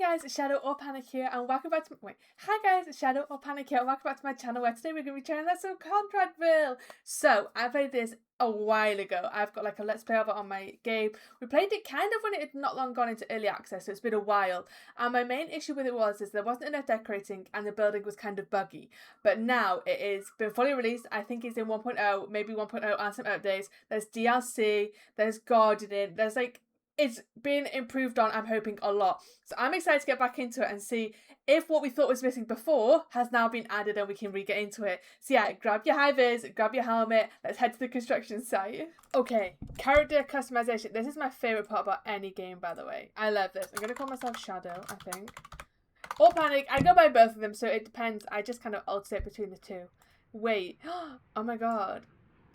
guys, it's Shadow or Panic here, and welcome back to Hi guys, it's Shadow or Panic here, and welcome back to my channel, where today we're going to be trying out some ContractVille. So, I played this a while ago. I've got like a Let's Play of it on my game. We played it kind of when it had not long gone into early access, so it's been a while. And my main issue with it is there wasn't enough decorating, and the building was kind of buggy. But now it is been fully released. I think it's in 1.0, maybe 1.0 and some updates. There's DLC, there's gardening, there's like, it's been improved on, I'm hoping, a lot. So I'm excited to get back into it and see if what we thought was missing before has now been added and we can re-get into it. So yeah, grab your high-vis, grab your helmet, let's head to the construction site. Okay, character customization. This is my favourite part about any game, by the way. I love this. I'm going to call myself Shadow, I think. Or Panic. I go by both of them, so it depends. I just kind of alternate between the two. Wait. Oh my god.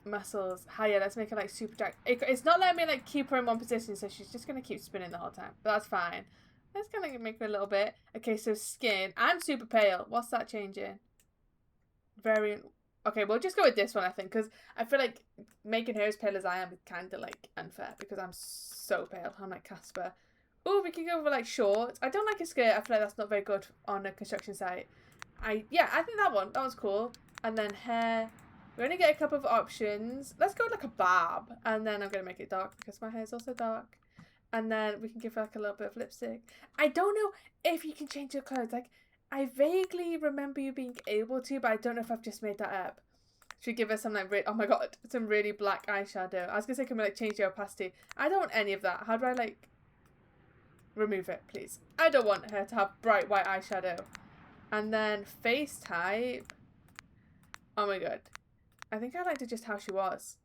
Muscles. Hiya, let's make her like super jack. It's not letting me like keep her in one position, so she's just gonna keep spinning the whole time. But that's fine. Let's kind of make her a little bit. Okay, so skin. I'm super pale. What's that changing? Variant. Okay, we'll just go with this one, I think, because I feel like making her as pale as I am is kind of like unfair because I'm so pale. I'm like Casper. Oh, we can go with like shorts. I don't like a skirt. I feel like that's not very good on a construction site. Yeah, I think that one. That one's cool. And then hair. We only get a couple of options. Let's go with like a bob. And then I'm going to make it dark because my hair is also dark. And then we can give her like a little bit of lipstick. I don't know if you can change your clothes. Like, I vaguely remember you being able to, but I don't know if I've just made that up. Should we give her some like, oh my god, some really black eyeshadow. I was going to say, can we like change the opacity? I don't want any of that. How do I like remove it, please? I don't want her to have bright white eyeshadow. And then face type. Oh my god. I think I liked it just how she was.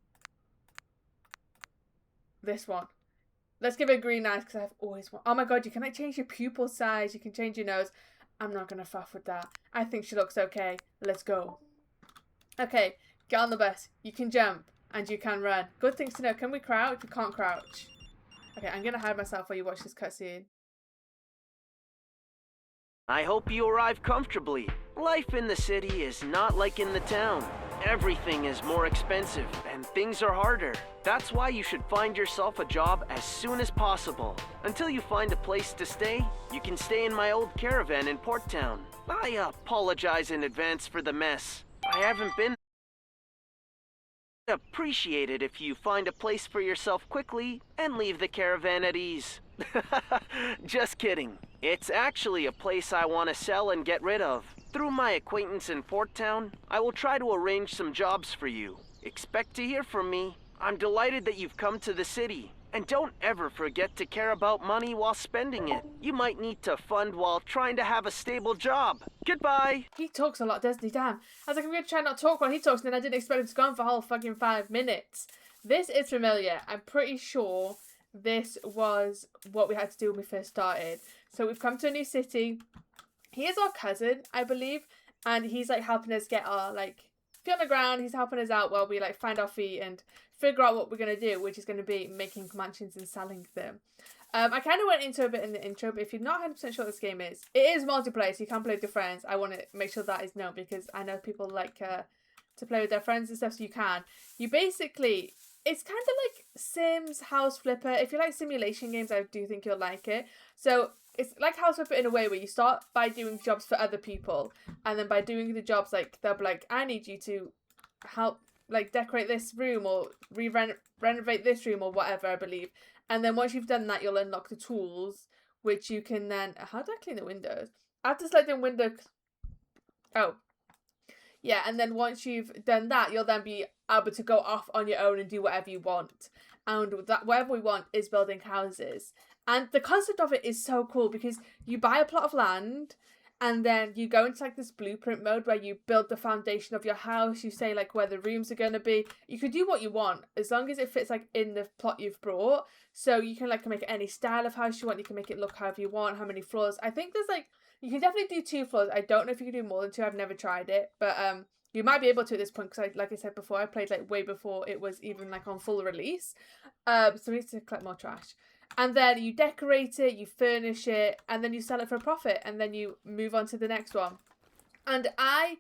This one. Let's give her green eyes because I've always wanted. Oh my god, you can like change your pupil size. You can change your nose. I'm not going to fuff with that. I think she looks okay. Let's go. Okay, get on the bus. You can jump and you can run. Good things to know. Can we crouch? We can't crouch. Okay, I'm going to hide myself while you watch this cutscene. I hope you arrive comfortably. Life in the city is not like in the town. Everything is more expensive and things are harder. That's why you should find yourself a job as soon as possible. Until you find a place to stay, you can stay in my old caravan in Port Town. I apologize in advance for the mess. I haven't been appreciate it if you find a place for yourself quickly and leave the caravan at ease. Just kidding. It's actually a place I want to sell and get rid of. Through my acquaintance in Port Town, I will try to arrange some jobs for you. Expect to hear from me. I'm delighted that you've come to the city. And don't ever forget to care about money while spending it. You might need to fund while trying to have a stable job. Goodbye. He talks a lot, doesn't he? Damn. I was like, I'm going to try not to talk while he talks, and then I didn't expect him to go on for a whole fucking 5 minutes. This is familiar. I'm pretty sure this was what we had to do when we first started. So we've come to a new city. He is our cousin, I believe, and he's like helping us get our like feet on the ground. He's helping us out while we like find our feet and figure out what we're going to do, which is going to be making mansions and selling them. I kind of went into a bit in the intro, but if you're not 100% sure what this game is, it is multiplayer, so you can play with your friends. I want to make sure that is known because I know people like to play with their friends and stuff, so you can. You basically, it's kind of like Sims, House Flipper. If you like simulation games, I do think you'll like it. So it's like House Flipper in a way where you start by doing jobs for other people, and then by doing the jobs, like they'll be like, I need you to help like decorate this room or renovate this room or whatever, I believe. And then once you've done that, you'll unlock the tools, which you can then... How do I clean the windows? I have to select the window... Oh. Yeah, and then once you've done that, you'll then be able to go off on your own and do whatever you want. And that whatever we want is building houses. And the concept of it is so cool because you buy a plot of land and then you go into like this blueprint mode where you build the foundation of your house. You say like where the rooms are going to be. You could do what you want as long as it fits like in the plot you've brought. So you can like make any style of house you want. You can make it look however you want, how many floors. I think there's like, you can definitely do 2 floors. I don't know if you can do more than 2. I've never tried it, but you might be able to at this point because like I said before, I played like way before it was even like on full release. So we need to collect more trash. And then you decorate it, you furnish it, and then you sell it for a profit, and then you move on to the next one. And I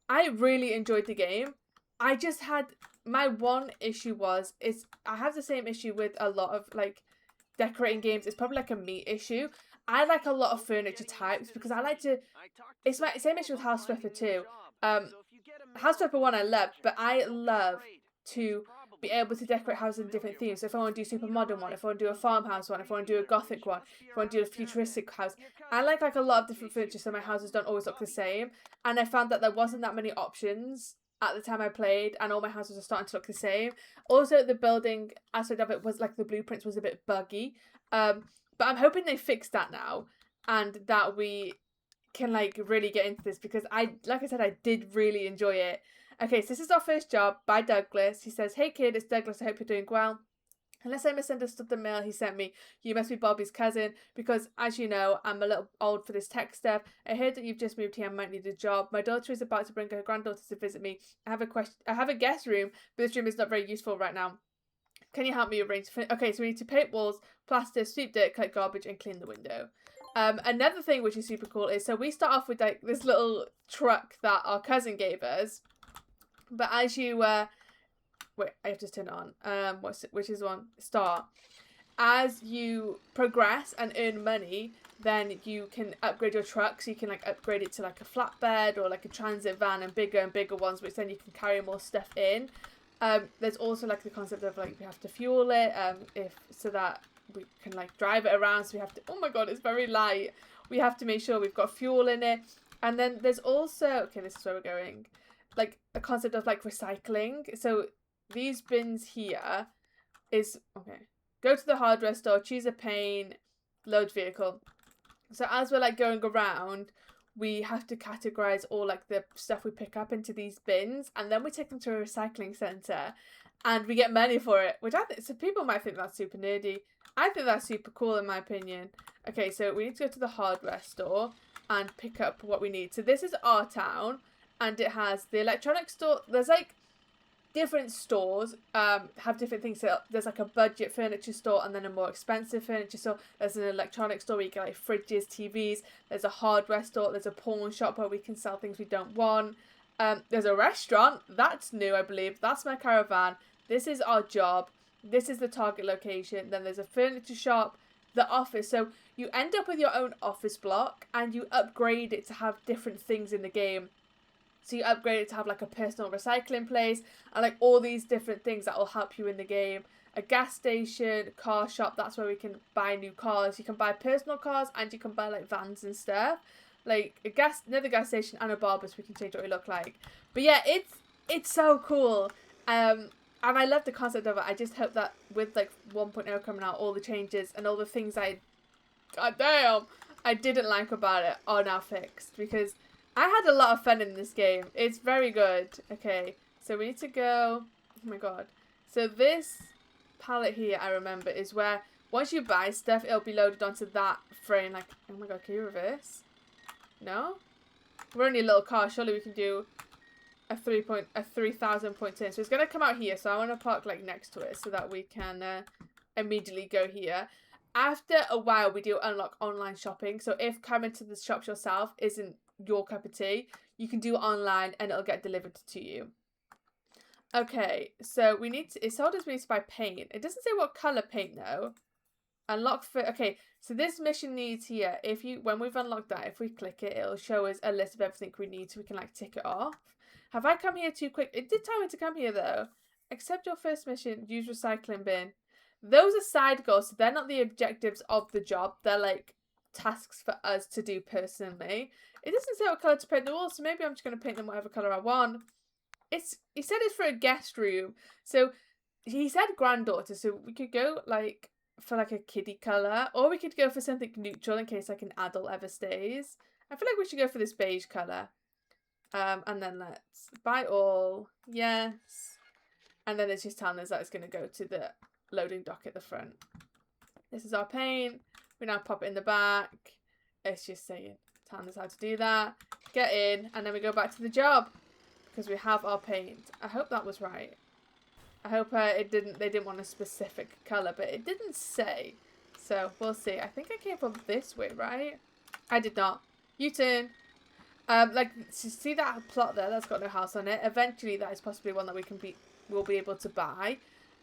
really enjoyed the game. I just had, my one issue I have the same issue with a lot of like decorating games. It's probably like a me issue. I like a lot of furniture types because I like to. It's my same issue with House Flipper too. House Flipper 1 I loved, but I love to be able to decorate houses in different themes. So if I want to do super modern one, if I want to do a farmhouse one, if I want to do a gothic one, if I want to do a futuristic house, I like a lot of different furniture, so my houses don't always look the same. And I found that there wasn't that many options at the time I played, and all my houses are starting to look the same. Also, the building aspect of it was like the blueprints was a bit buggy. But I'm hoping they fixed that now, and that we can like really get into this, because like I said, I did really enjoy it. Okay, so this is our first job by Douglas. He says, "Hey kid, it's Douglas. I hope you're doing well. Unless I misunderstood the mail he sent me, you must be Bobby's cousin, because as you know, I'm a little old for this tech stuff. I heard that you've just moved here and might need a job. My daughter is about to bring her granddaughter to visit me. I have a guest room, but this room is not very useful right now. Can you help me arrange? Okay, so we need to paint walls, plaster, sweep dirt, collect garbage, and clean the window." Another thing which is super cool is, so we start off with like this little truck that our cousin gave us, but as you wait, I have to turn it on. Which is one? Start. As you progress and earn money, then you can upgrade your truck. So you can like upgrade it to like a flatbed or like a transit van, and bigger ones, which then you can carry more stuff in. There's also like the concept of like we have to fuel it, so that we can like drive it around. So we have to, oh my god, it's very light. We have to make sure we've got fuel in it. And then there's also, okay, this is where we're going, like a concept of like recycling. So these bins here is, okay, go to the hardware store, choose a paint, load vehicle. So as we're like going around, we have to categorize all like the stuff we pick up into these bins, and then we take them to a recycling center and we get money for it, which I think, so people might think that's super nerdy. I think that's super cool in my opinion. Okay, so we need to go to the hardware store and pick up what we need. So this is our town, and it has the electronics store. There's like different stores have different things. So there's like a budget furniture store and then a more expensive furniture store. There's an electronics store where you get like fridges, TVs. There's a hardware store. There's a pawn shop where we can sell things we don't want. There's a restaurant. That's new, I believe. That's my caravan. This is our job. This is the target location. Then there's a furniture shop, the office. So you end up with your own office block and you upgrade it to have different things in the game. So you upgrade it to have like a personal recycling place and like all these different things that will help you in the game. A gas station, car shop, that's where we can buy new cars. You can buy personal cars and you can buy like vans and stuff. Like another gas station and a barber, so we can change what we look like. But yeah, it's so cool. And I love the concept of it. I just hope that with like 1.0 coming out, all the changes and all the things I didn't like about it are now fixed, because I had a lot of fun in this game. It's very good. Okay, so we need to go, oh my god. So this palette here, I remember, is where once you buy stuff, it'll be loaded onto that frame. Like, oh my god, can you reverse? No? We're only a little car. Surely we can do a 3,000 point turn. So it's going to come out here. So I want to park like next to it so that we can immediately go here. After a while, we do unlock online shopping. So if coming to the shops yourself isn't your cup of tea, you can do it online and it'll get delivered to you. Okay, so we need to, it's told us we need to buy paint. It doesn't say what colour paint though. Unlock for, okay, so this mission needs here, when we've unlocked that, if we click it, it'll show us a list of everything we need so we can like tick it off. Have I come here too quick? It did tell me to come here though. Accept your first mission, use recycling bin. Those are side goals, so they're not the objectives of the job. They're like tasks for us to do personally. It doesn't say what colour to paint the walls, so maybe I'm just going to paint them whatever colour I want. He said it's for a guest room. So he said granddaughter, so we could go like for like a kiddie colour, or we could go for something neutral in case like an adult ever stays. I feel like we should go for this beige colour. And then let's buy all. Yes. And then it's just telling us that it's going to go to the loading dock at the front. This is our paint. We now pop it in the back. It's just saying, telling us how to do that. Get in, and then we go back to the job because we have our paint. I hope that was right. I hope they didn't want a specific colour, but it didn't say. So we'll see. I think I came from this way, right? I did not. U-turn. Like, see that plot there? That's got no house on it. Eventually, that is possibly one that we'll be able to buy.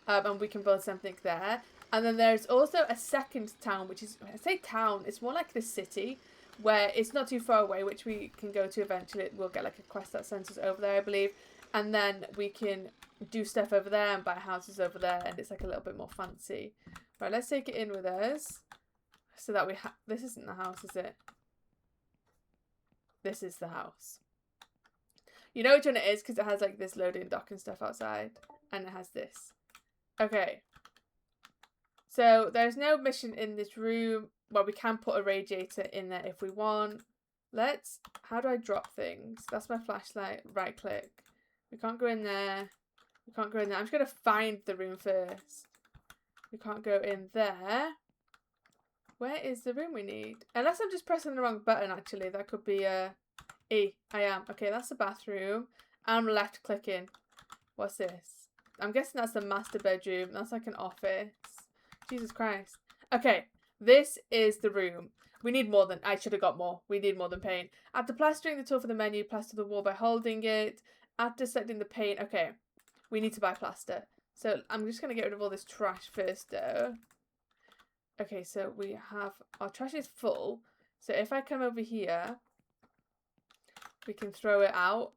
And we can build something there. And then there's also a second town, which is, I say town, it's more like the city, where it's not too far away, which we can go to eventually. We'll get like a quest that sends us over there, I believe. And then we can do stuff over there and buy houses over there, and it's like a little bit more fancy. Right, let's take it in with us. So that we have, this isn't the house, is it? This is the house. You know which one it is because it has like this loading dock and stuff outside. And it has this. Okay. So there's no mission in this room. Well, we can put a radiator in there if we want. Let's, how do I drop things? That's my flashlight. Right click. We can't go in there. We can't go in there. I'm just going to find the room first. We can't go in there. Where is the room we need? Unless I'm just pressing the wrong button, actually. That could be E. I am. Okay, that's the bathroom. I'm left clicking. What's this? I'm guessing that's the master bedroom. That's like an office. Jesus Christ. Okay, this is the room. We need more than... I should have got more. We need more than paint. After plastering the tool for the menu, plaster the wall by holding it. After selecting the paint... Okay, we need to buy plaster. So I'm just going to get rid of all this trash first, though. Okay, so we have... Our trash is full. So if I come over here, we can throw it out.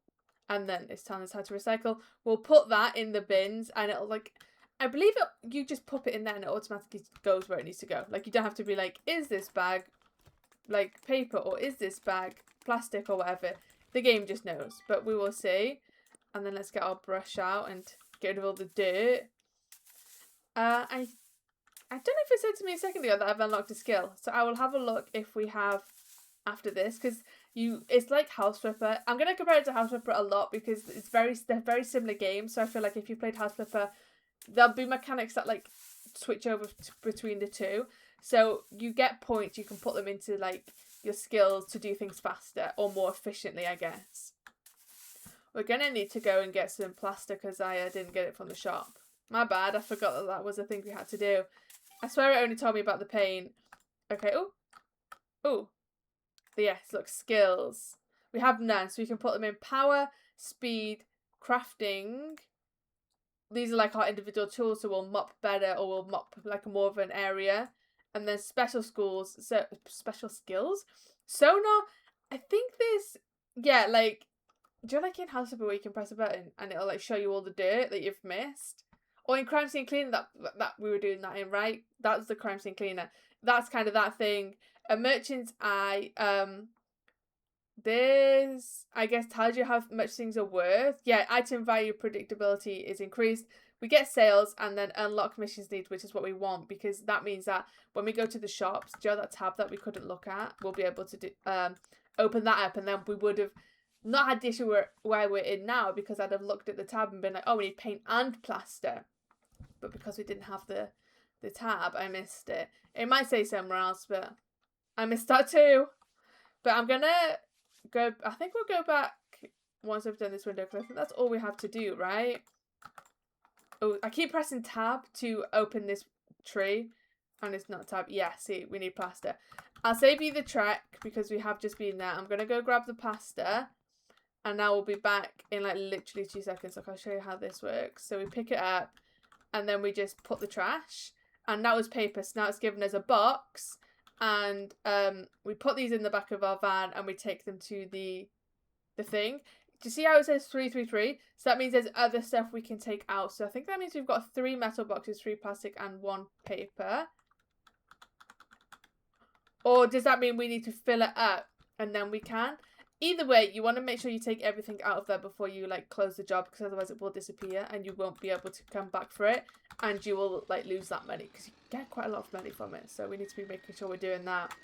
And then it's telling us how to recycle. We'll put that in the bins and it'll like... I believe you just pop it in there and it automatically goes where it needs to go. Like, you don't have to be like, is this bag like paper or is this bag plastic or whatever? The game just knows, but we will see. And then let's get our brush out and get rid of all the dirt. I don't know if it said to me a second ago that I've unlocked a skill. So I will have a look if we have after this, because it's like House Flipper. I'm going to compare it to House Flipper a lot because they're very similar games. So I feel like if you played House Flipper, there'll be mechanics that like switch over between the two. So you get points, you can put them into like your skills to do things faster or more efficiently, I guess. We're going to need to go and get some plaster because I didn't get it from the shop. My bad, I forgot that was a thing we had to do. I swear it only told me about the paint. Okay, oh. Yes, look, skills. We have none, so we can put them in power, speed, crafting. These are like our individual tools, so we'll mop better or we'll mop like more of an area. And then special skills. Sonar, I think this, yeah, like, do you like in House Flipper where you can press a button and it'll like show you all the dirt that you've missed? Or in Crime Scene Cleaner, that we were doing that in, right? That's the Crime Scene Cleaner. That's kind of that thing. A merchant's eye, this, I guess, tells you how much things are worth. Yeah, item value predictability is increased. We get sales and then unlock missions needs, which is what we want, because that means that when we go to the shops, do you know that tab that we couldn't look at? We'll be able to do, open that up, and then we would have not had the issue where we're in now, because I'd have looked at the tab and been like, oh, we need paint and plaster. But because we didn't have the tab, I missed it. It might say somewhere else, but I missed that too. But I'm gonna go, I think we'll go back once I've done this window, because I think that's all we have to do, right? Oh, I keep pressing tab to open this tree, and it's not tab. Yeah, see, we need plaster. I'll save you the trek because we have just been there. I'm gonna go grab the plaster, and now we'll be back in like literally 2 seconds. Like, I'll show you how this works. So we pick it up, and then we just put the trash, and that was paper. So now it's given us a box, and we put these in the back of our van, and we take them to the thing. Do you see how it says 333? So that means there's other stuff we can take out. So I think that means we've got 3 metal boxes, 3 plastic, and 1 paper. Or does that mean we need to fill it up and then we can? Either way, you want to make sure you take everything out of there before you like close the job, because otherwise it will disappear and you won't be able to come back for it, and you will like lose that money because you get quite a lot of money from it. So we need to be making sure we're doing that.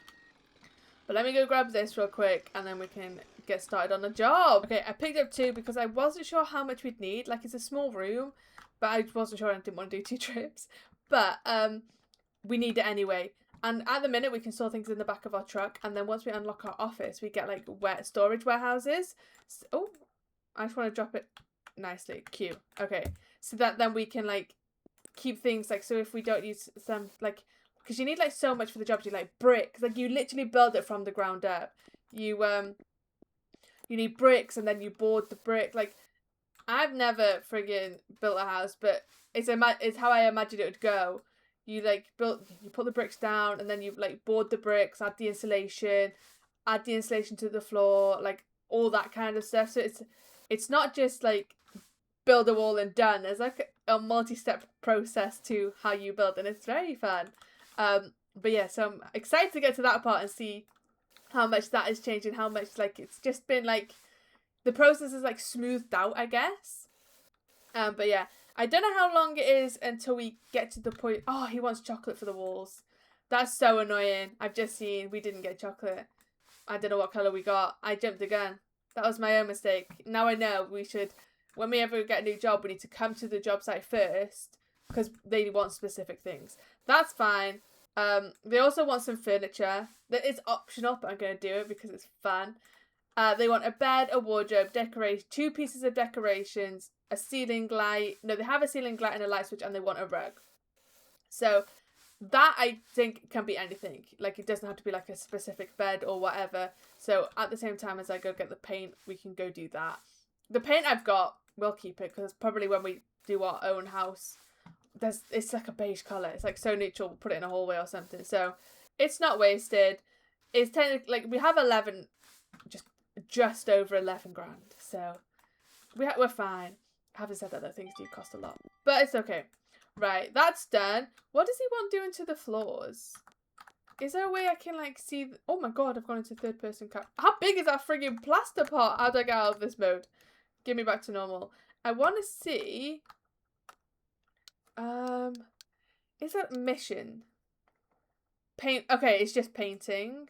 But let me go grab this real quick and then we can get started on the job. Okay, I picked up 2 because I wasn't sure how much we'd need. Like, it's a small room, but I wasn't sure, I didn't want to do 2 trips. But we need it anyway. And at the minute, we can store things in the back of our truck. And then once we unlock our office, we get like storage warehouses. So, oh, I just want to drop it nicely. Cute. Okay. So that then we can like keep things like, so if we don't use some like, because you need like so much for the job, you like bricks. Like, you literally build it from the ground up. You need bricks and then you board the brick. Like, I've never friggin' built a house, but it's how I imagine it would go. you like you put the bricks down, and then you like board the bricks, add the insulation to the floor, like all that kind of stuff. So it's not just like build a wall and done. There's like a multi-step process to how you build, and it's very fun. But yeah, so I'm excited to get to that part and see how much that is changing, how much like it's just been like the process is like smoothed out, I guess. But yeah, I don't know how long it is until we get to the point. Oh, he wants chocolate for the walls. That's so annoying. I've just seen we didn't get chocolate. I don't know what colour we got. I jumped the gun. That was my own mistake. Now I know we should, when we ever get a new job, we need to come to the job site first because they want specific things. That's fine. They also want some furniture. That is optional, but I'm going to do it because it's fun. They want a bed, a wardrobe, decoration, 2 pieces of decorations, a ceiling light. No, they have a ceiling light and a light switch, and they want a rug. So that I think can be anything. Like it doesn't have to be like a specific bed or whatever. So at the same time as I go get the paint, we can go do that. The paint I've got, we'll keep it because probably when we do our own house, it's like a beige colour. It's like so neutral. We'll put it in a hallway or something. So it's not wasted. It's technically like we have 11, just over 11 grand. So we're fine. Having said that, things do cost a lot, but it's okay. Right, that's done. What does he want doing to the floors? Is there a way I can like see? Oh my god, I've gone into third person camera. How big is that friggin' plaster pot? How do I get out of this mode? Give me back to normal. I want to see. Is that mission? Paint. Okay, it's just painting.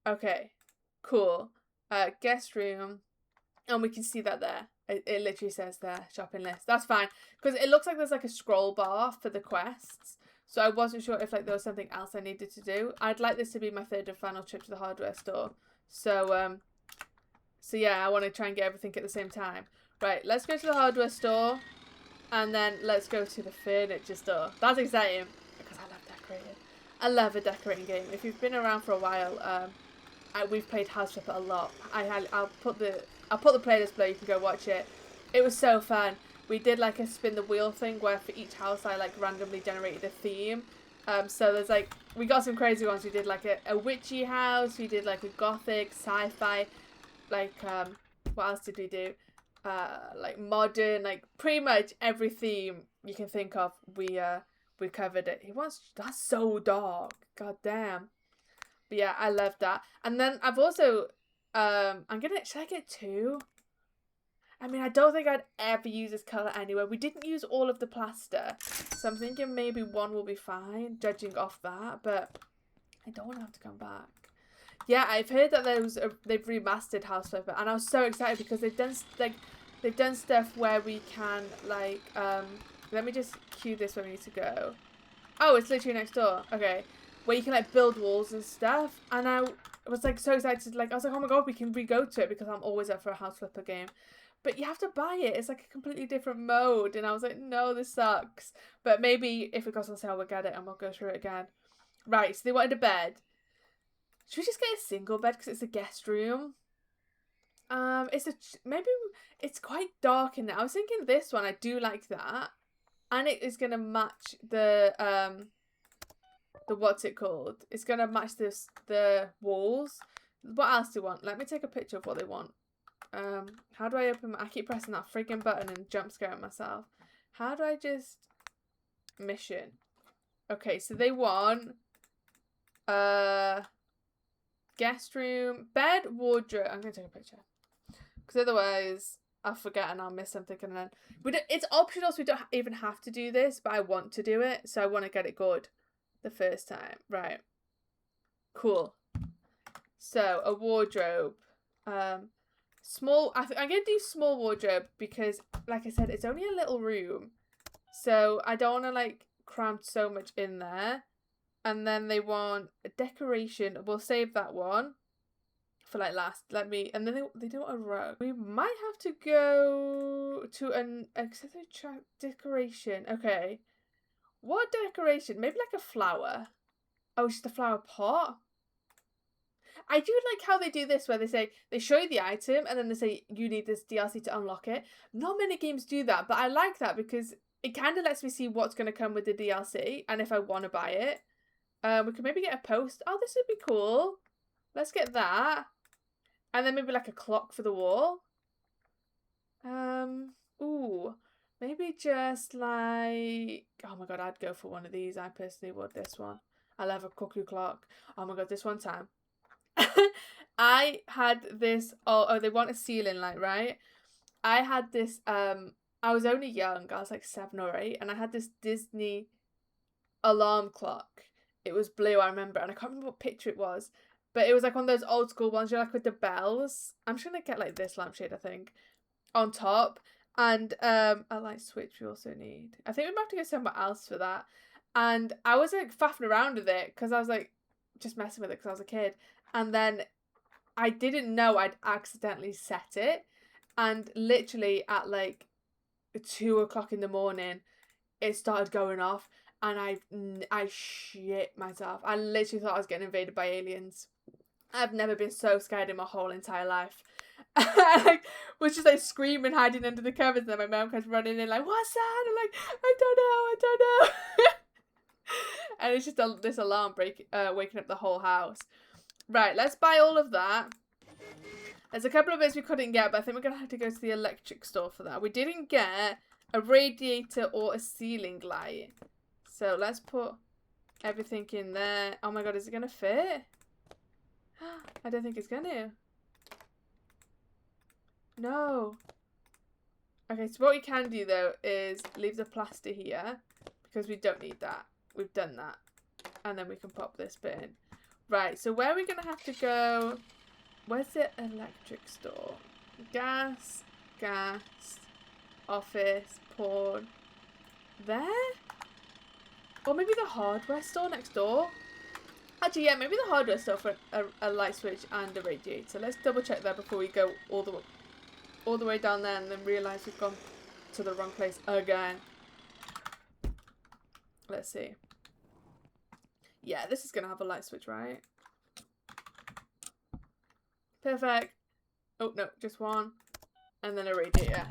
Okay, cool. Guest room, and we can see that there. It literally says there, shopping list. That's fine. Because it looks like there's like a scroll bar for the quests. So I wasn't sure if like there was something else I needed to do. I'd like this to be my third and final trip to the hardware store. So yeah, I want to try and get everything at the same time. Right, let's go to the hardware store. And then let's go to the furniture store. That's exciting. Because I love decorating. I love a decorating game. If you've been around for a while, we've played House Flipper a lot. I'll put the playlist below. You can go watch it. It was so fun. We did like a spin the wheel thing where for each house I like randomly generated a theme. So there's like we got some crazy ones. We did like a witchy house. We did like a gothic, sci-fi. Like what else did we do? Like modern. Like pretty much every theme you can think of. We covered it. That's so dark. God damn. But yeah, I love that. And then I've also, should I get 2? I mean, I don't think I'd ever use this colour anywhere. We didn't use all of the plaster. So I'm thinking maybe 1 will be fine, judging off that. But I don't want to have to come back. Yeah, I've heard that they've remastered House Flipper. And I was so excited because they've done stuff where we can, like, let me just cue this where we need to go. Oh, it's literally next door. Okay. Where you can like build walls and stuff, and I was like so excited. Like I was like, oh my god, we can re-go to it because I'm always up for a House Flipper game, but you have to buy it. It's like a completely different mode, and I was like, no, this sucks. But maybe if it goes on sale, we'll get it and we'll go through it again. Right, so they wanted a bed. Should we just get a single bed because it's a guest room? Maybe it's quite dark in there. I was thinking this one. I do like that, and it is gonna match the what's it called? It's gonna match the walls. What else do you want? Let me take a picture of what they want. How do I open I keep pressing that freaking button and jump scaring myself. How do I just mission? Okay, so they want guest room, bed, wardrobe. I'm gonna take a picture. Because otherwise I'll forget and I'll miss something, and then it's optional, so we don't even have to do this, but I want to do it, so I want to get it good the first time. Right, cool. So a wardrobe, small. I'm gonna do small wardrobe because like I said, it's only a little room, so I don't want to like cram so much in there. And then they want a decoration. We'll save that one for like last. And then they do a rug. We might have to go to an accessory decoration. Okay. What decoration? Maybe like a flower. Oh, just a flower pot? I do like how they do this where they show you the item and then they say you need this DLC to unlock it. Not many games do that, but I like that because it kind of lets me see what's going to come with the DLC and if I want to buy it. We could maybe get a post. Oh, this would be cool. Let's get that. And then maybe like a clock for the wall. Ooh. Maybe just like... Oh my god, I'd go for one of these. I personally would. This one. I love a cuckoo clock. Oh my god, this one time. I had this... Oh, they want a ceiling light, right? I had this... I was only young. I was like 7 or 8. And I had this Disney alarm clock. It was blue, I remember. And I can't remember what picture it was. But it was like one of those old school ones, you know, like with the bells. I'm just going to get like this lampshade, I think, on top. And a light switch we also need. I think we might have to get somewhere else for that. And I was like faffing around with it because I was like just messing with it because I was a kid. And then I didn't know I'd accidentally set it. And literally at like 2 o'clock in the morning, it started going off. And I shit myself. I literally thought I was getting invaded by aliens. I've never been so scared in my whole entire life. I was just like screaming, hiding under the covers, and then my mum comes running in like, "What's that?" And I'm like, I don't know. And it's just this alarm waking up the whole house. Right, let's buy all of that. There's a couple of bits we couldn't get, but I think we're gonna have to go to the electric store for that. We didn't get a radiator or a ceiling light, so let's put everything in there. Oh my god, is it gonna fit? I don't think it's gonna. No. Okay, so what we can do though is leave the plaster here because we don't need that. We've done that. And then we can pop this bit in. Right, so where are we going to have to go? Where's the electric store? Gas, office, porn. There? Or maybe the hardware store next door? Actually, yeah, maybe the hardware store for a light switch and a radiator. Let's double check that before we go all the way down there and then realise we've gone to the wrong place again. Let's see. Yeah, this is going to have a light switch, right? Perfect. Oh, no, just one. And then a radiator.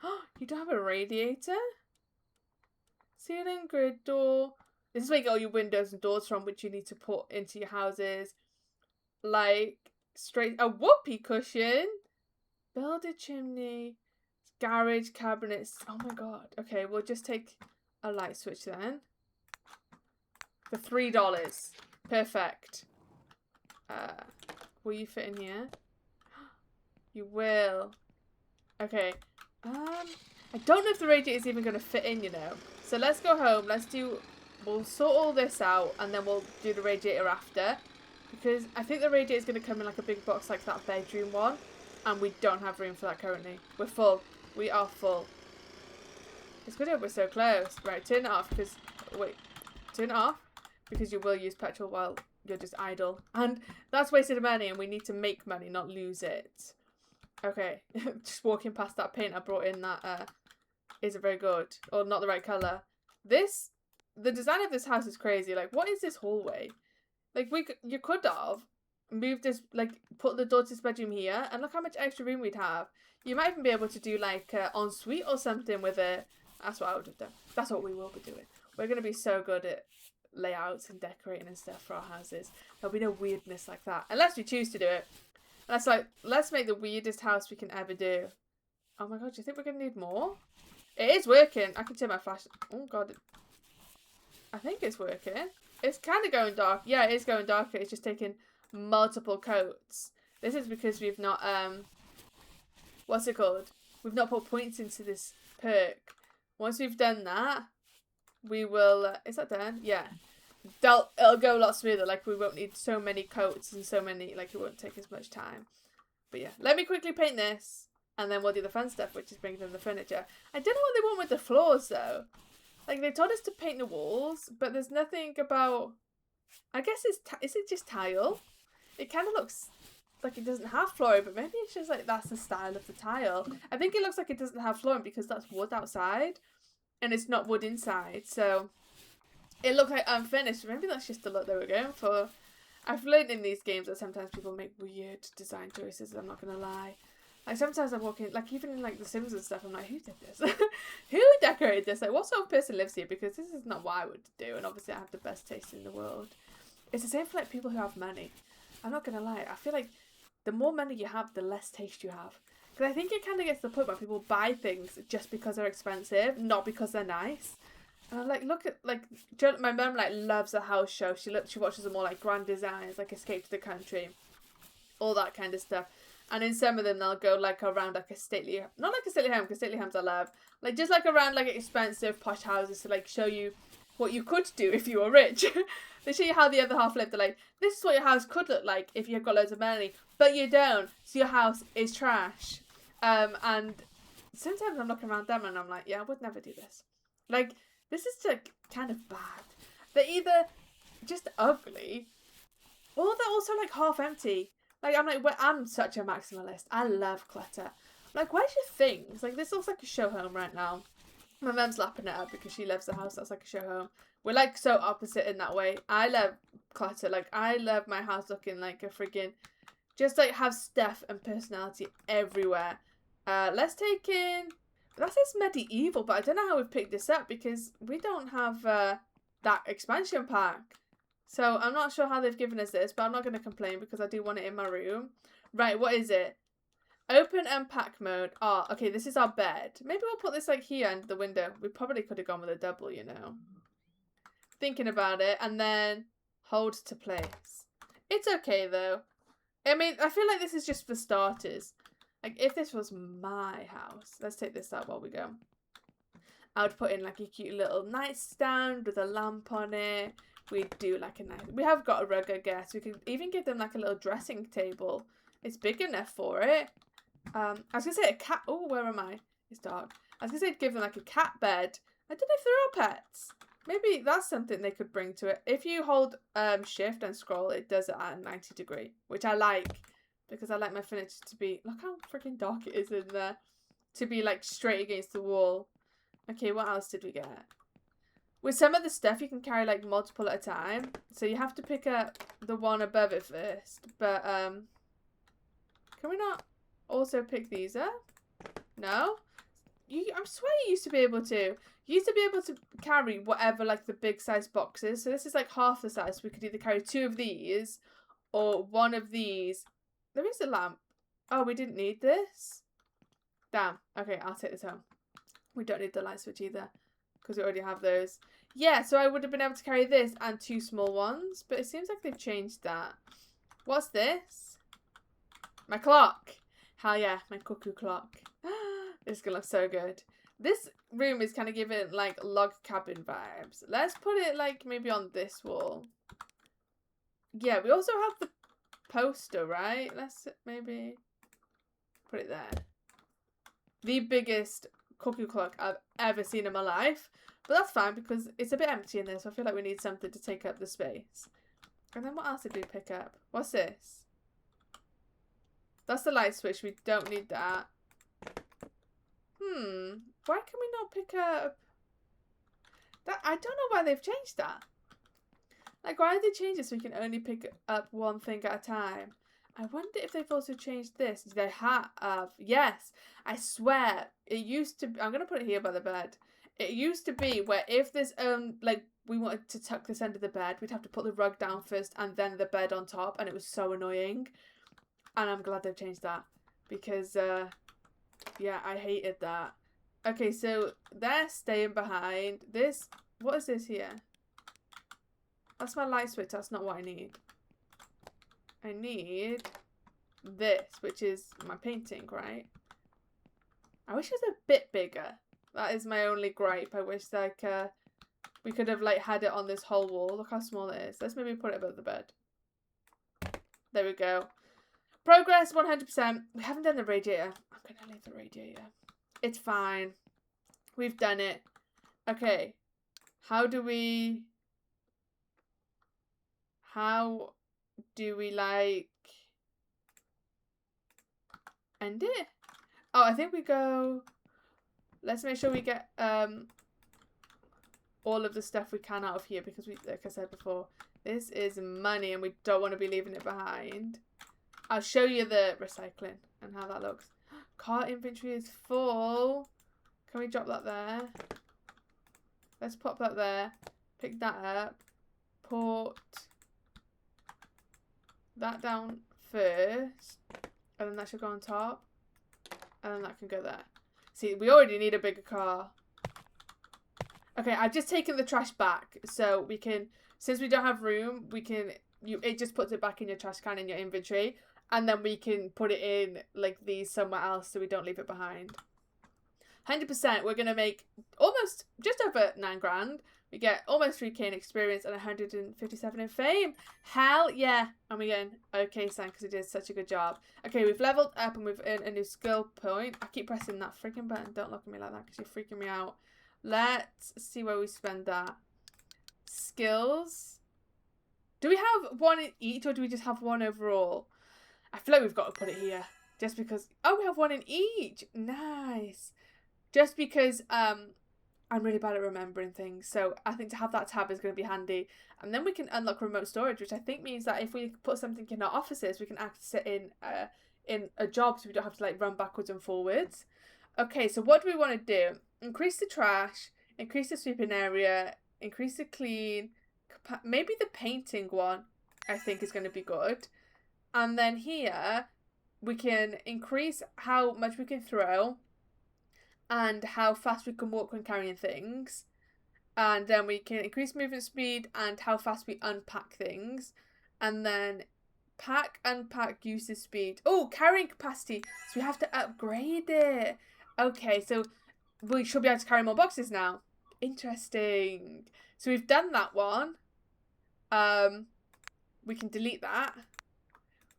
Oh, you don't have a radiator? Ceiling, grid, door. This is where you get all your windows and doors from, which you need to put into your houses. Like, a whoopee cushion. Build a chimney. Garage, cabinets. Oh my god. Okay, we'll just take a light switch then. For $3. Perfect. Will you fit in here? You will. Okay. I don't know if the radiator is even going to fit in, you know. So let's go home. We'll sort all this out and then we'll do the radiator after. Because I think the radiator is going to come in like a big box like that bedroom one. And we don't have room for that currently. We're full. We are full. It's good that we're so close. Right, turn it off because... Wait. Turn it off because you will use petrol while you're just idle. And that's wasted money and we need to make money, not lose it. Okay. Just walking past that paint I brought in that isn't very good. Or not the right colour. The design of this house is crazy. Like, what is this hallway? Like, you could have moved this, like, put the door to this bedroom here, and look how much extra room we'd have. You might even be able to do, like, ensuite or something with it. That's what I would have done. That's what we will be doing. We're going to be so good at layouts and decorating and stuff for our houses. There'll be no weirdness like that. Unless we choose to do it. Let's make the weirdest house we can ever do. Oh my god, do you think we're going to need more? It is working. I can turn my flash. Oh god. I think it's working. It's kind of going dark. Yeah, it is going darker. It's just taking multiple coats. This is because we've not, what's it called? We've not put points into this perk. Once we've done that, we will, is that done? Yeah. It'll go a lot smoother. Like, we won't need so many coats and so many, like, it won't take as much time. But yeah, let me quickly paint this, and then we'll do the fun stuff, which is bringing in the furniture. I don't know what they want with the floors, though. Like, they told us to paint the walls, but there's nothing about... I guess is it just tile? It kind of looks like it doesn't have flooring, but maybe it's just like that's the style of the tile. I think it looks like it doesn't have flooring because that's wood outside, and it's not wood inside, so it looks like unfinished. Maybe that's just the look they were going for. I've learned in these games that sometimes people make weird design choices, I'm not going to lie. Like sometimes I'm walking, like even in like The Sims and stuff, I'm like, who did this? Who decorated this? Like what sort of person lives here? Because this is not what I would do, and obviously I have the best taste in the world. It's the same for like people who have money. I'm not gonna lie, I feel like the more money you have, the less taste you have. Because I think it kind of gets to the point where people buy things just because they're expensive, not because they're nice. And I'm like, look at, like, my mum, like, loves a house show. She watches them all, like, Grand Designs, like, Escape to the Country, all that kind of stuff. And in some of them, they'll go, like, around, like, a stately, not like a stately home, because stately homes I love. Like, just, like, around, like, expensive, posh houses to, like, show you what you could do if you were rich. They show you how the other half lived. They're like, this is what your house could look like if you've got loads of money. But you don't. So your house is trash. And sometimes I'm looking around them and I'm like, yeah, I would never do this. Like, this is like kind of bad. They're either just ugly or they're also like half empty. Like, I'm such a maximalist. I love clutter. Like, where's your things? Like, this looks like a show home right now. My mum's lapping it up because she loves the house that's like a show home. We're like so opposite in that way. I love clutter. Like, I love my house looking like a friggin' just like have stuff and personality everywhere. Let's take in, that says medieval, but I don't know how we've picked this up because we don't have that expansion pack. So I'm not sure how they've given us this, but I'm not going to complain because I do want it in my room. Right, what is it? Open unpack mode. Oh, okay, this is our bed. Maybe we'll put this like here under the window. We probably could have gone with a double, you know. Thinking about it, and then hold to place. It's okay though. I mean, I feel like this is just for starters. Like, if this was my house, let's take this out while we go. I would put in like a cute little nightstand with a lamp on it. We'd do like a nice, we have got a rug, I guess. We could even give them like a little dressing table. It's big enough for it. I was gonna say a cat. Oh, where am I? It's dark. I was gonna say give them like a cat bed. I don't know if there are pets. Maybe that's something they could bring to it. If you hold shift and scroll, it does it at a 90 degree, which I like because I like my furniture to be, look how freaking dark it is in there, to be like straight against the wall. Okay, what else did we get? With some of the stuff, you can carry like multiple at a time, so you have to pick up the one above it first. But can we not also pick these up? No? I swear you used to be able to. You used to be able to carry whatever like the big size boxes. So this is like half the size. We could either carry 2 of these or 1 of these. There is a lamp. Oh, we didn't need this? Damn. Okay, I'll take this home. We don't need the light switch either because we already have those. Yeah, so I would have been able to carry this and 2 small ones, but it seems like they've changed that. What's this? My clock. Hell yeah, my cuckoo clock. This is gonna look so good. This room is kind of giving like log cabin vibes. Let's put it like maybe on this wall. Yeah, we also have the poster, right? Let's maybe put it there. The biggest cuckoo clock I've ever seen in my life. But that's fine because it's a bit empty in there, so I feel like we need something to take up the space. And then what else did we pick up? What's this? That's the light switch. We don't need that. Why can we not pick up that? I don't know why they've changed that. Like, why did they change it so we can only pick up one thing at a time? I wonder if they've also changed this. They have. Yes, I swear. It used to. I'm gonna put it here by the bed. It used to be where if this like we wanted to tuck this under the bed, we'd have to put the rug down first and then the bed on top, and it was so annoying. And I'm glad they've changed that because yeah, I hated that. Okay, so they're staying behind. This, what is this here? That's my light switch. That's not what I need. I need this, which is my painting, right? I wish it was a bit bigger. That is my only gripe. I wish like we could have like had it on this whole wall. Look how small it is. Let's maybe put it above the bed. There we go. Progress 100%. We haven't done the radiator. I'm gonna leave the radiator. It's fine. We've done it. Okay. How do we like end it? Oh, I think we go, let's make sure we get all of the stuff we can out of here because we, like I said before, this is money and we don't want to be leaving it behind. I'll show you the recycling and how that looks. Car inventory is full. Can we drop that there? Let's pop that there. Pick that up. Put that down first. And then that should go on top. And then that can go there. See, we already need a bigger car. Okay, I've just taken the trash back. So we can, since we don't have room, we can, it just puts it back in your trash can in your inventory. And then we can put it in like these somewhere else so we don't leave it behind. 100%, we're going to make almost just over 9 grand. We get almost 3k in experience and 157 in fame. Hell yeah. And we're getting okay sign because we did such a good job. Okay, we've leveled up and we've earned a new skill point. I keep pressing that freaking button. Don't look at me like that because you're freaking me out. Let's see where we spend that. Skills. Do we have one in each or do we just have one overall? I feel like we've got to put it here. Just because... Oh, we have one in each. Nice. Just because I'm really bad at remembering things. So I think to have that tab is going to be handy. And then we can unlock remote storage, which I think means that if we put something in our offices, we can access it in a job so we don't have to like run backwards and forwards. Okay, so what do we want to do? Increase the trash, increase the sweeping area, increase the clean. Maybe the painting one I think is going to be good. And then here we can increase how much we can throw and how fast we can walk when carrying things. And then we can increase movement speed and how fast we unpack things. And then pack, unpack, usage speed. Oh, carrying capacity. So we have to upgrade it. Okay, so we should be able to carry more boxes now. Interesting. So we've done that one. We can delete that.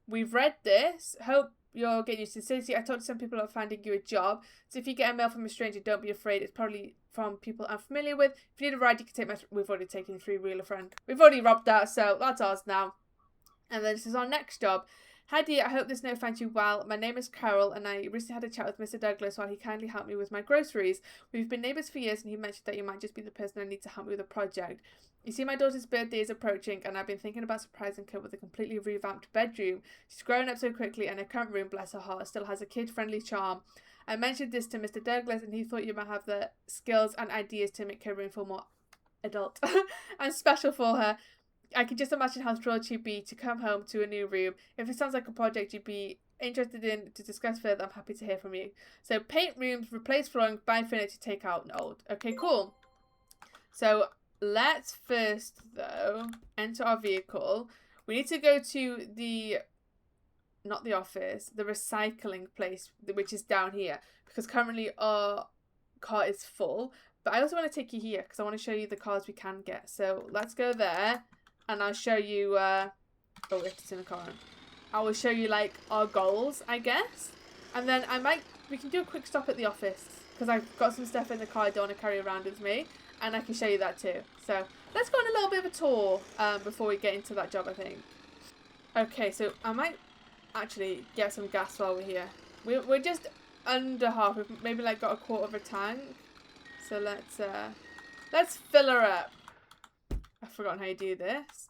We've read this. Hope you're getting used to the city. I talked to some people about finding you a job. So if you get a mail from a stranger, don't be afraid. It's probably from people I'm familiar with. If you need a ride, you can take my... We've already taken a 3-wheeler friend. We've already robbed that, so that's ours now. And then this is our next job. Hi dear, I hope this note finds you well. My name is Carol and I recently had a chat with Mr. Douglas while he kindly helped me with my groceries. We've been neighbours for years and he mentioned that you might just be the person I need to help me with a project. You see, my daughter's birthday is approaching and I've been thinking about surprising her with a completely revamped bedroom. She's grown up so quickly and her current room, bless her heart, still has a kid-friendly charm. I mentioned this to Mr. Douglas and he thought you might have the skills and ideas to make her room feel more adult and special for her. I can just imagine how thrilled she'd be to come home to a new room. If it sounds like a project you'd be interested in to discuss further, I'm happy to hear from you. So paint rooms, replace flooring, buy furniture, take out and old. Okay, cool. So let's first, though, enter our vehicle. We need to go to the, not the office, the recycling place, which is down here. Because currently our car is full. But I also want to take you here because I want to show you the cars we can get. So let's go there. And I'll show you, oh, it's in the car. I will show you, like, our goals, I guess. And then we can do a quick stop at the office. Because I've got some stuff in the car I don't want to carry around with me. And I can show you that too. So, let's go on a little bit of a tour before we get into that job, I think. Okay, so I might actually get some gas while we're here. We're just under half. We've maybe, like, got a quarter of a tank. So, let's fill her up. I've forgotten how you do this.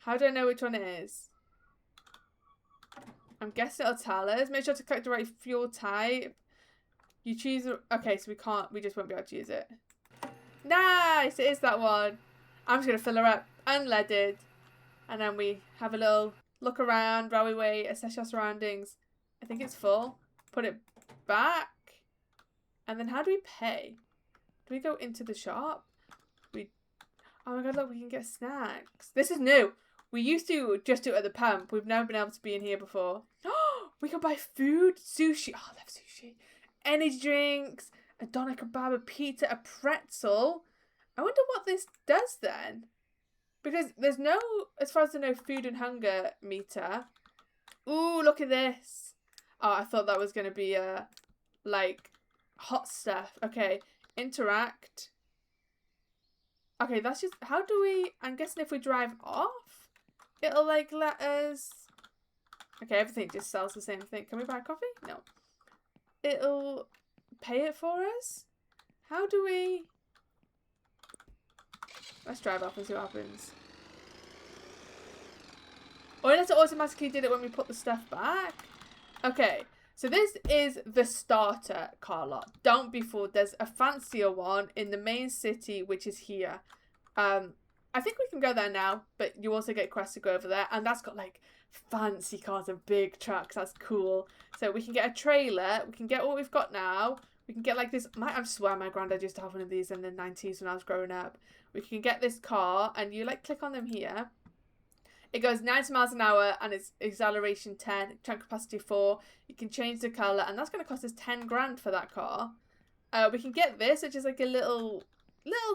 How do I know which one it is? I'm guessing it'll tell us. Make sure to collect the right fuel type. You choose... Okay, so we just won't be able to use it. Nice! It is that one. I'm just going to fill her up. Unleaded. And then we have a little look around while we wait. Assess our surroundings. I think it's full. Put it back. And then how do we pay? Do we go into the shop? Oh my god, look, we can get snacks. This is new. We used to just do it at the pump. We've never been able to be in here before. Oh, we can buy food. Sushi. Oh, I love sushi. Energy drinks. A doner kebab, a pizza, a pretzel. I wonder what this does then. Because there's no, as far as I know, food and hunger meter. Ooh, look at this. Oh, I thought that was going to be, like, hot stuff. Okay, interact. Okay, that's just... How do we... I'm guessing if we drive off, it'll, like, let us... Okay, everything just sells the same thing. Can we buy coffee? No. It'll pay it for us? How do we... Let's drive off and see what happens. Or unless it automatically did it when we put the stuff back. Okay, So this is the starter car lot. Don't be fooled. There's a fancier one in the main city, which is here. I think we can go there now, but you also get quests to go over there. And that's got like fancy cars and big trucks. That's cool. So we can get a trailer. We can get what we've got now. We can get like this. I swear my granddad used to have one of these in the 90s when I was growing up. We can get this car and you like click on them here. It goes 90 miles an hour and it's acceleration 10, trunk capacity 4. You can change the colour and that's going to cost us 10 grand for that car. We can get this, which is like a little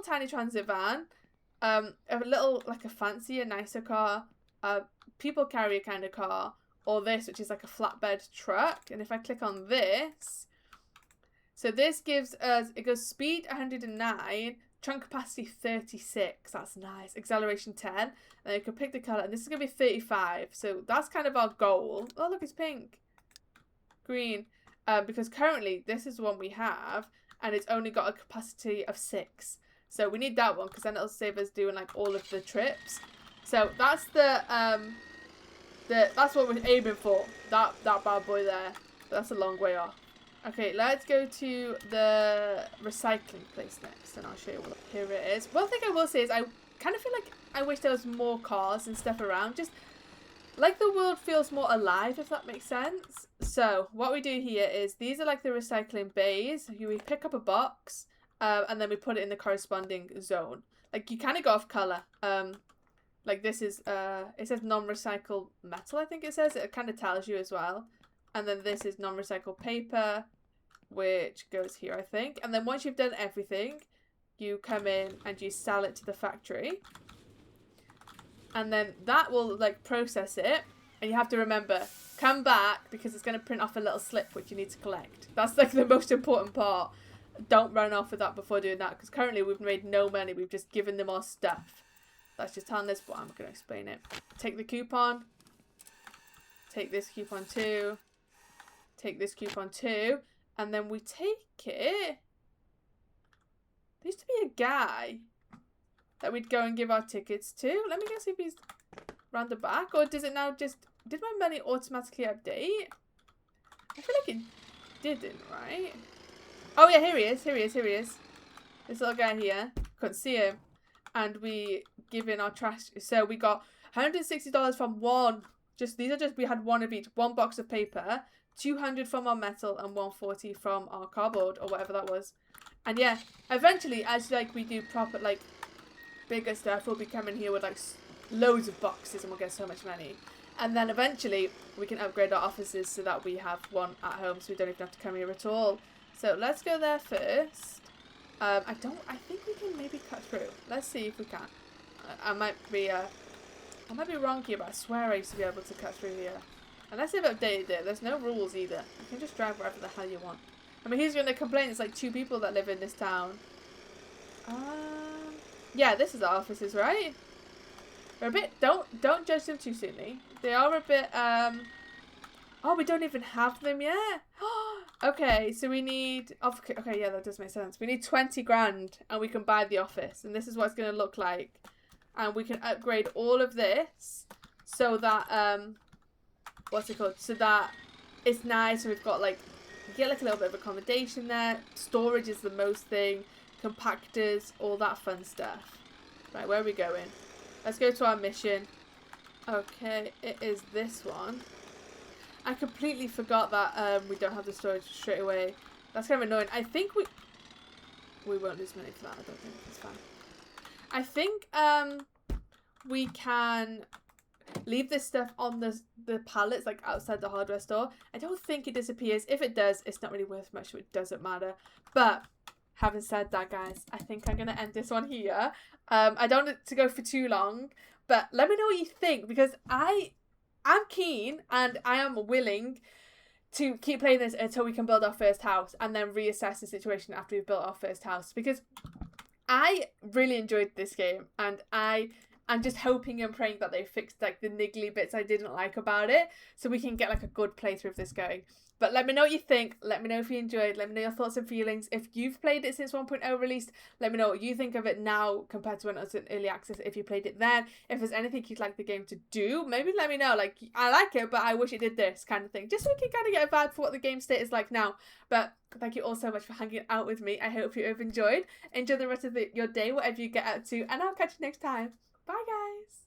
tiny transit van. A little, like a fancier, nicer car. People carrier kind of car. Or this, which is like a flatbed truck. And if I click on this, so this gives us, it goes speed 109, trunk capacity 36. That's nice. Acceleration 10. And then you can pick the colour. And this is going to be 35. So that's kind of our goal. Oh, look, it's pink. Green. Because currently, this is the one we have. And it's only got a capacity of 6. So we need that one because then it'll save us doing like all of the trips. So that's that's what we're aiming for. That bad boy there. But that's a long way off. Okay, let's go to the recycling place next and I'll show you what here it is. One thing I will say is I kind of feel like I wish there was more cars and stuff around. Just like the world feels more alive, if that makes sense. So what we do here is these are like the recycling bays. We pick up a box and then we put it in the corresponding zone. Like you kind of go off colour. Like this is, it says non-recycled metal, I think it says. It kind of tells you as well. And then this is non-recycled paper, which goes here, I think. And then once you've done everything, you come in and you sell it to the factory. And then that will, like, process it. And you have to remember, come back, because it's going to print off a little slip, which you need to collect. That's, like, the most important part. Don't run off with that before doing that, because currently we've made no money. We've just given them our stuff. That's just telling us, but I'm going to explain it. Take the coupon. Take this coupon too. Take this coupon too. And then we take it. There used to be a guy that we'd go and give our tickets to. Let me go see if he's round the back. Or does it now just... Did my money automatically update? I feel like it didn't, right? Oh yeah, here he is. Here he is. Here he is. This little guy here. Couldn't see him. And we give in our trash. So we got $160 from one. These are just, we had one of each. One box of paper. 200 from our metal and 140 from our cardboard or whatever that was. And yeah, eventually as like we do proper like bigger stuff, we'll be coming here with like loads of boxes and we'll get so much money. And then eventually we can upgrade our offices so that we have one at home so we don't even have to come here at all. So let's go there first. I think we can maybe cut through. Let's see if we can. I might be wrong here, but I swear I used to be able to cut through here. Unless they've updated it. There's no rules either. You can just drive wherever the hell you want. I mean, who's going to complain? It's like 2 people that live in this town. Yeah, this is our offices, right? They're a bit... Don't judge them too soonly. They are a bit... Oh, we don't even have them yet? Okay, so we need... Okay, yeah, that does make sense. We need 20 grand and we can buy the office. And this is what it's going to look like. And we can upgrade all of this so that... what's it called? So that it's nice and we've got like, you get like a little bit of accommodation there. Storage is the most thing. Compactors, all that fun stuff. Right, where are we going? Let's go to our mission. Okay, it is this one. I completely forgot that we don't have the storage straight away. That's kind of annoying. I think we won't lose money for that. I don't think it's fine. I think we can leave this stuff on the pallets like outside the hardware store. I don't think it disappears. If it does, it's not really worth much, so it doesn't matter. But having said that, guys, I think I'm gonna end this one here. I don't want it to go for too long, but let me know what you think, because I'm keen and I am willing to keep playing this until we can build our first house and then reassess the situation after we've built our first house, because I really enjoyed this game and I I'm just hoping and praying that they fixed like the niggly bits I didn't like about it, so we can get like a good playthrough of this going. But let me know what you think. Let me know if you enjoyed. Let me know your thoughts and feelings. If you've played it since 1.0 released, let me know what you think of it now compared to when it was in early access. If you played it then, if there's anything you'd like the game to do, maybe let me know. Like, I like it, but I wish it did this kind of thing. Just so we can kind of get a vibe for what the game state is like now. But thank you all so much for hanging out with me. I hope you have enjoyed. Enjoy the rest of your day, whatever you get up to, and I'll catch you next time. Bye, guys.